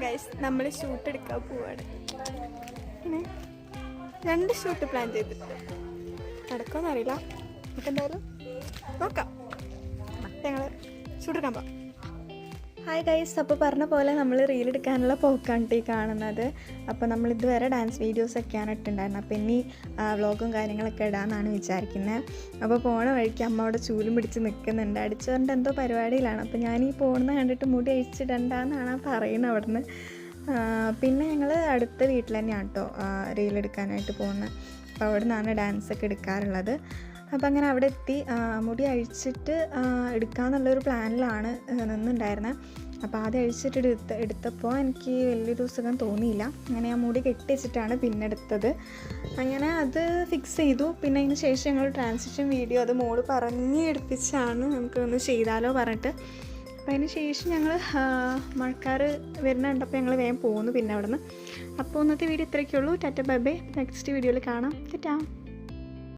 Guys നമ്മൾ shoot എടുക്കാൻ പോവാണ്. പിന്നെ 2 ഷൂട്ട് പ്ലാൻ ചെയ്തിട്ട് നടക്കുമെന്ന് അറിയില്ല. നമുക്ക് എന്തായാലും നോക്കാം. ഞങ്ങൾ ഷൂട്ട് എടുക്കാൻ പോവാം. ഹായ് ഗൈസ്, അപ്പോൾ പറഞ്ഞ പോലെ നമ്മൾ റീൽ എടുക്കാനുള്ള പോക്കാണ് ഈ കാണുന്നത്. അപ്പോൾ നമ്മൾ ഇതുവരെ ഡാൻസ് വീഡിയോസൊക്കെയാണ് ഇട്ടുണ്ടായിരുന്നത്. അപ്പോൾ ഇനി വ്ളോഗും കാര്യങ്ങളൊക്കെ ഇടാമെന്നാണ് വിചാരിക്കുന്നത്. അപ്പോൾ പോണ വഴിക്ക് അമ്മ അവിടെ ചൂലും പിടിച്ച് നിൽക്കുന്നുണ്ട്. അടിച്ചു പറഞ്ഞിട്ട് എന്തോ പരിപാടിയിലാണ്. അപ്പോൾ ഞാൻ ഈ പോകുന്നത് കണ്ടിട്ട് മുടി അഴിച്ചിടണ്ടെന്നാണ് പറയുന്നത് അവിടുന്ന്. പിന്നെ ഞങ്ങൾ അടുത്ത വീട്ടിൽ തന്നെയാണ് കേട്ടോ റീലെടുക്കാനായിട്ട് പോകുന്നത്. അപ്പോൾ അവിടെ നിന്നാണ് ഡാൻസൊക്കെ എടുക്കാറുള്ളത്. അപ്പോൾ അങ്ങനെ അവിടെ എത്തി മുടി അഴിച്ചിട്ട് എടുക്കാമെന്നുള്ളൊരു പ്ലാനിലാണ് നിന്നുണ്ടായിരുന്നത്. അപ്പോൾ ആദ്യം അഴിച്ചിട്ട് എടുത്തപ്പോൾ എനിക്ക് വലിയൊരു സുഖം തോന്നിയില്ല. അങ്ങനെ ആ മുടി കെട്ടി വെച്ചിട്ടാണ് പിന്നെ എടുത്തത്. അങ്ങനെ അത് ഫിക്സ് ചെയ്തു. പിന്നെ അതിന് ശേഷം ഞങ്ങൾ ട്രാൻസിഷൻ വീഡിയോ അത് മോള് പറഞ്ഞ് എടുപ്പിച്ചാണ് നമുക്കൊന്ന് ചെയ്താലോ പറഞ്ഞിട്ട്. അപ്പോൾ അതിന് ശേഷം ഞങ്ങൾ മഴക്കാർ വരുന്നുണ്ടപ്പോൾ ഞങ്ങൾ വേഗം പോകുന്നു പിന്നെ അവിടെ നിന്ന്. അപ്പോൾ ഇന്നത്തെ വീഡിയോ ഇത്രയൊക്കെയുള്ളൂ. Tata bye bye. നെക്സ്റ്റ് വീഡിയോയിൽ കാണാം. ടാറ്റാ.